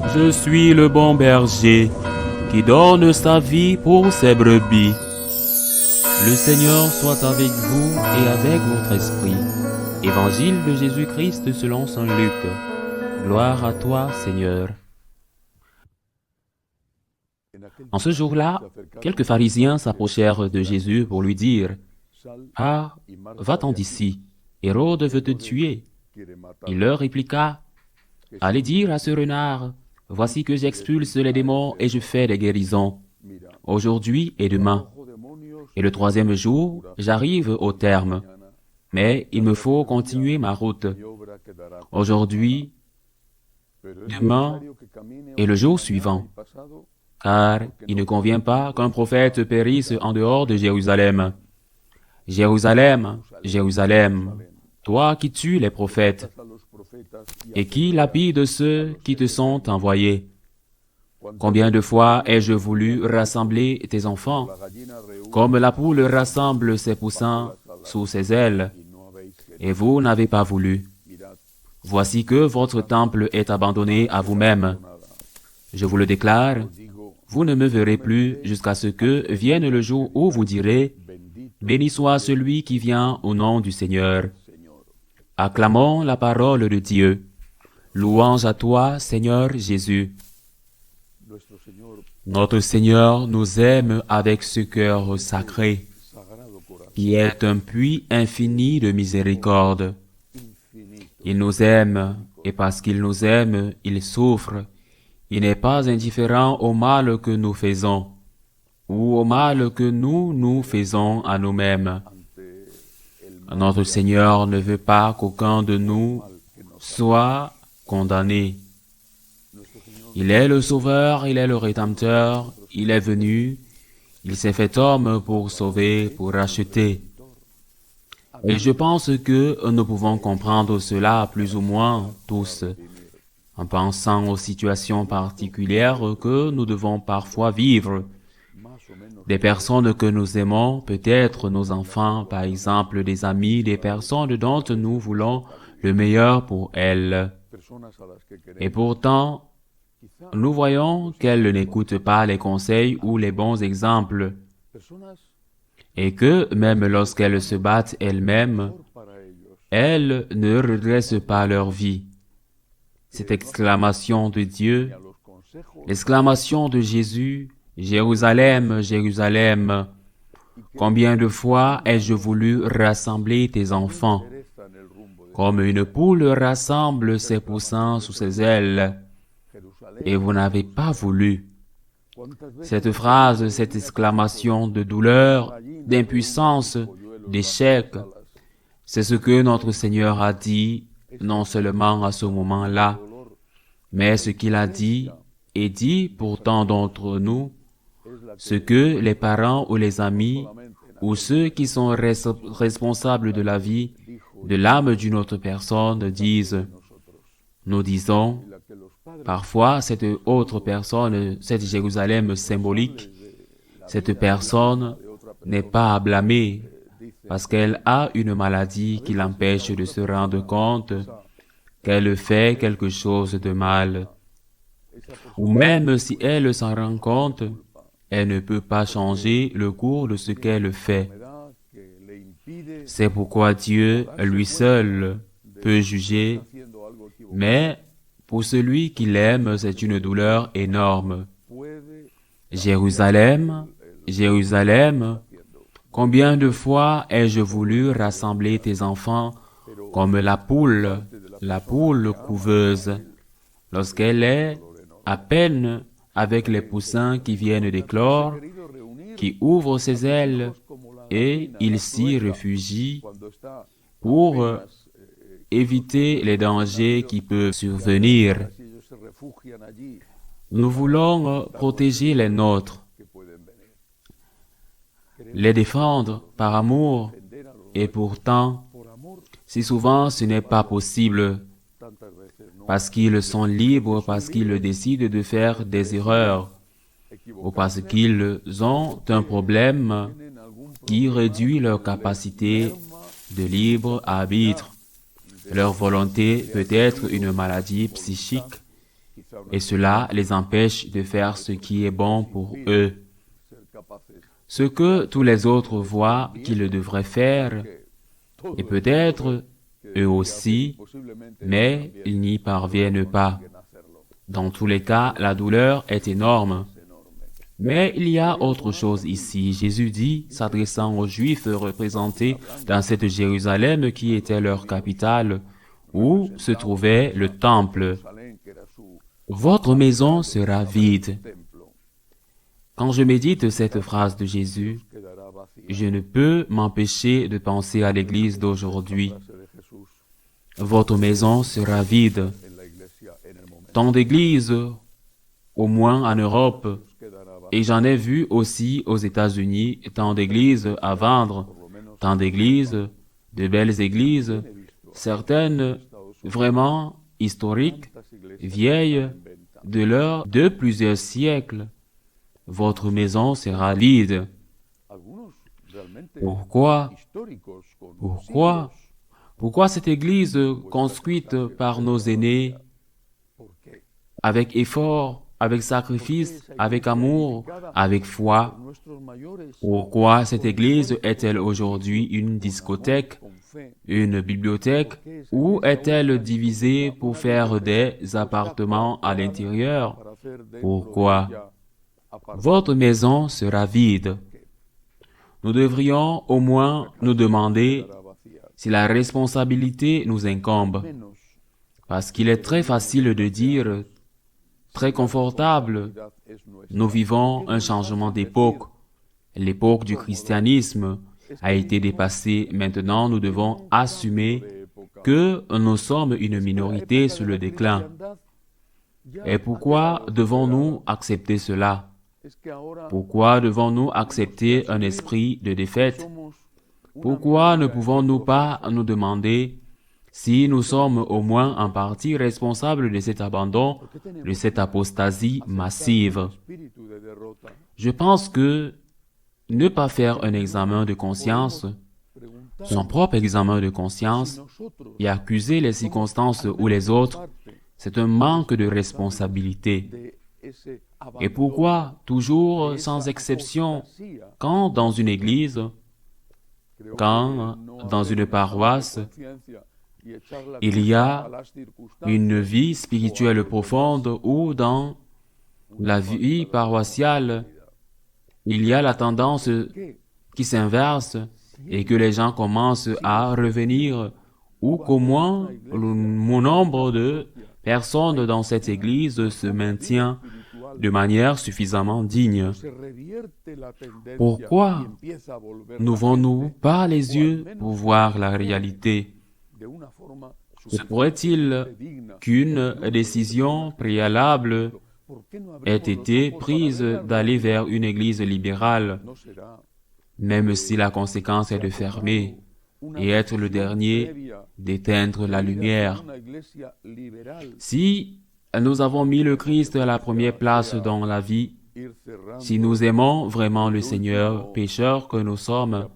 Je suis le bon berger qui donne sa vie pour ses brebis. Le Seigneur soit avec vous et avec votre esprit. Évangile de Jésus-Christ selon saint Luc. Gloire à toi, Seigneur. En ce jour-là, quelques pharisiens s'approchèrent de Jésus pour lui dire « Ah, va-t'en d'ici, Hérode veut te tuer. » Il leur répliqua « Allez dire à ce renard, voici que j'expulse les démons et je fais des guérisons, aujourd'hui et demain. Et le troisième jour, j'arrive au terme, mais il me faut continuer ma route. Aujourd'hui, demain et le jour suivant, car il ne convient pas qu'un prophète périsse en dehors de Jérusalem. Jérusalem, Jérusalem, toi qui tues les prophètes et qui lapides ceux qui te sont envoyés. Combien de fois ai-je voulu rassembler tes enfants, comme la poule rassemble ses poussins sous ses ailes, et vous n'avez pas voulu. Voici que votre temple est abandonné à vous-même. Je vous le déclare, vous ne me verrez plus jusqu'à ce que vienne le jour où vous direz « Béni soit celui qui vient au nom du Seigneur ». Acclamons la parole de Dieu. Louange à toi, Seigneur Jésus. Notre Seigneur nous aime avec ce cœur sacré, qui est un puits infini de miséricorde. Il nous aime, et parce qu'il nous aime, il souffre. Il n'est pas indifférent au mal que nous faisons, ou au mal que nous faisons à nous-mêmes. Notre Seigneur ne veut pas qu'aucun de nous soit condamné. Il est le Sauveur, il est le Rédempteur, il est venu, il s'est fait homme pour sauver, pour racheter. Et je pense que nous pouvons comprendre cela plus ou moins tous, en pensant aux situations particulières que nous devons parfois vivre. Des personnes que nous aimons, peut-être nos enfants, par exemple des amis, des personnes dont nous voulons le meilleur pour elles. Et pourtant, nous voyons qu'elles n'écoutent pas les conseils ou les bons exemples, et que même lorsqu'elles se battent elles-mêmes, elles ne redressent pas leur vie. Cette exclamation de Dieu, l'exclamation de Jésus, « Jérusalem, Jérusalem, combien de fois ai-je voulu rassembler tes enfants, comme une poule rassemble ses poussins sous ses ailes, et vous n'avez pas voulu. » Cette phrase, cette exclamation de douleur, d'impuissance, d'échec, c'est ce que notre Seigneur a dit, non seulement à ce moment-là, mais ce qu'il a dit et dit pour tant d'entre nous, ce que les parents ou les amis ou ceux qui sont responsables de la vie, de l'âme d'une autre personne disent. Nous disons, parfois cette autre personne, cette Jérusalem symbolique, cette personne n'est pas à blâmer parce qu'elle a une maladie qui l'empêche de se rendre compte qu'elle fait quelque chose de mal. Ou même si elle s'en rend compte, elle ne peut pas changer le cours de ce qu'elle fait. C'est pourquoi Dieu, lui seul, peut juger, mais pour celui qui l'aime, c'est une douleur énorme. Jérusalem, Jérusalem, combien de fois ai-je voulu rassembler tes enfants comme la poule couveuse, lorsqu'elle est à peine avec les poussins qui viennent d'éclore, qui ouvre ses ailes et il s'y réfugie pour éviter les dangers qui peuvent survenir. Nous voulons protéger les nôtres, les défendre par amour, et pourtant, si souvent ce n'est pas possible, parce qu'ils sont libres, parce qu'ils décident de faire des erreurs, ou parce qu'ils ont un problème qui réduit leur capacité de libre arbitre. Leur volonté peut être une maladie psychique et cela les empêche de faire ce qui est bon pour eux. Ce que tous les autres voient qu'ils devraient faire, et peut-être eux aussi, mais ils n'y parviennent pas. Dans tous les cas, la douleur est énorme. Mais il y a autre chose ici. Jésus dit, s'adressant aux Juifs représentés dans cette Jérusalem qui était leur capitale, où se trouvait le temple, « Votre maison sera vide. » Quand je médite cette phrase de Jésus, je ne peux m'empêcher de penser à l'Église d'aujourd'hui. Votre maison sera vide. Tant d'églises, au moins en Europe, et j'en ai vu aussi aux États-Unis, tant d'églises à vendre, tant d'églises, de belles églises, certaines vraiment historiques, vieilles, de plusieurs siècles. Votre maison sera vide. Pourquoi? Pourquoi? Pourquoi cette église construite par nos aînés avec effort, avec sacrifice, avec amour, avec foi? Pourquoi cette église est-elle aujourd'hui une discothèque, une bibliothèque, ou est-elle divisée pour faire des appartements à l'intérieur? Pourquoi? Votre maison sera vide. Nous devrions au moins nous demander si la responsabilité nous incombe, parce qu'il est très facile de dire, très confortable, nous vivons un changement d'époque. L'époque du christianisme a été dépassée. Maintenant, nous devons assumer que nous sommes une minorité sur le déclin. Et pourquoi devons-nous accepter cela? Pourquoi devons-nous accepter un esprit de défaite? Pourquoi ne pouvons-nous pas nous demander si nous sommes au moins en partie responsables de cet abandon, de cette apostasie massive? Je pense que ne pas faire un examen de conscience, son propre examen de conscience, et accuser les circonstances ou les autres, c'est un manque de responsabilité. Et pourquoi, toujours sans exception, quand dans une église, quand dans une paroisse, il y a une vie spirituelle profonde ou dans la vie paroissiale, il y a la tendance qui s'inverse et que les gens commencent à revenir ou qu'au moins mon nombre de personnes dans cette église se maintient de manière suffisamment digne. Pourquoi n'ouvrons-nous pas les yeux pour voir la réalité? Se pourrait-il qu'une décision préalable ait été prise d'aller vers une église libérale, même si la conséquence est de fermer et être le dernier d'éteindre la lumière? Si nous avons mis le Christ à la première place dans la vie, si nous aimons vraiment le Seigneur, pécheurs que nous sommes,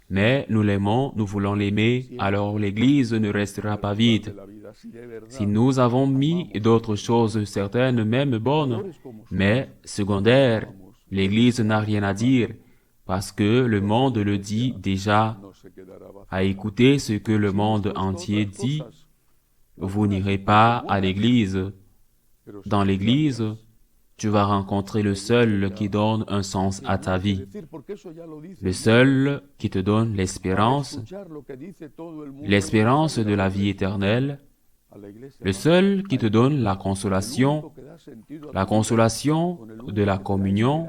mais nous l'aimons, nous voulons l'aimer, alors l'Église ne restera pas vide. Si nous avons mis d'autres choses, certaines même bonnes, mais secondaires, l'Église n'a rien à dire, parce que le monde le dit déjà. À écouter ce que le monde entier dit, vous n'irez pas à l'Église. Dans l'Église, tu vas rencontrer le seul qui donne un sens à ta vie, le seul qui te donne l'espérance de la vie éternelle, le seul qui te donne la consolation de la communion,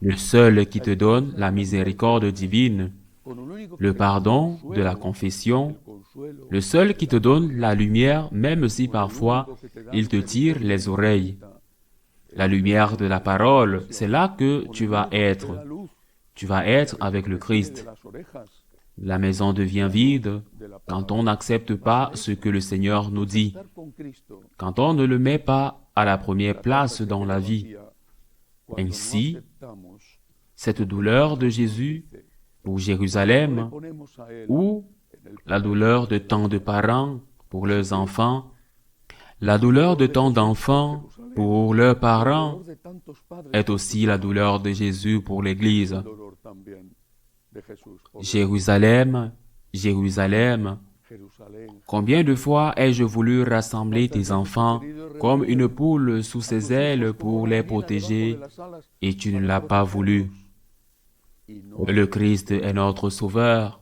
le seul qui te donne la miséricorde divine, le pardon de la confession, le seul qui te donne la lumière, même si parfois il te tire les oreilles. La lumière de la parole, c'est là que tu vas être. Tu vas être avec le Christ. La maison devient vide quand on n'accepte pas ce que le Seigneur nous dit, quand on ne le met pas à la première place dans la vie. Ainsi, cette douleur de Jésus pour Jérusalem, ou la douleur de tant de parents pour leurs enfants, La douleur de tant d'enfants pour leurs parents est aussi la douleur de Jésus pour l'Église. Jérusalem, Jérusalem, combien de fois ai-je voulu rassembler tes enfants comme une poule sous ses ailes pour les protéger, et tu ne l'as pas voulu. Le Christ est notre Sauveur.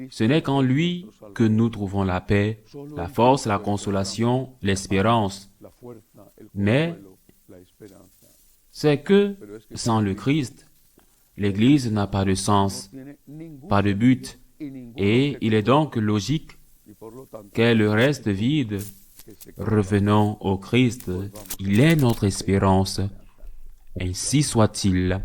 Ce n'est qu'en lui que nous trouvons la paix, la force, la consolation, l'espérance. Mais c'est que, sans le Christ, l'Église n'a pas de sens, pas de but, et il est donc logique qu'elle reste vide. Revenons au Christ, il est notre espérance. Ainsi soit-il.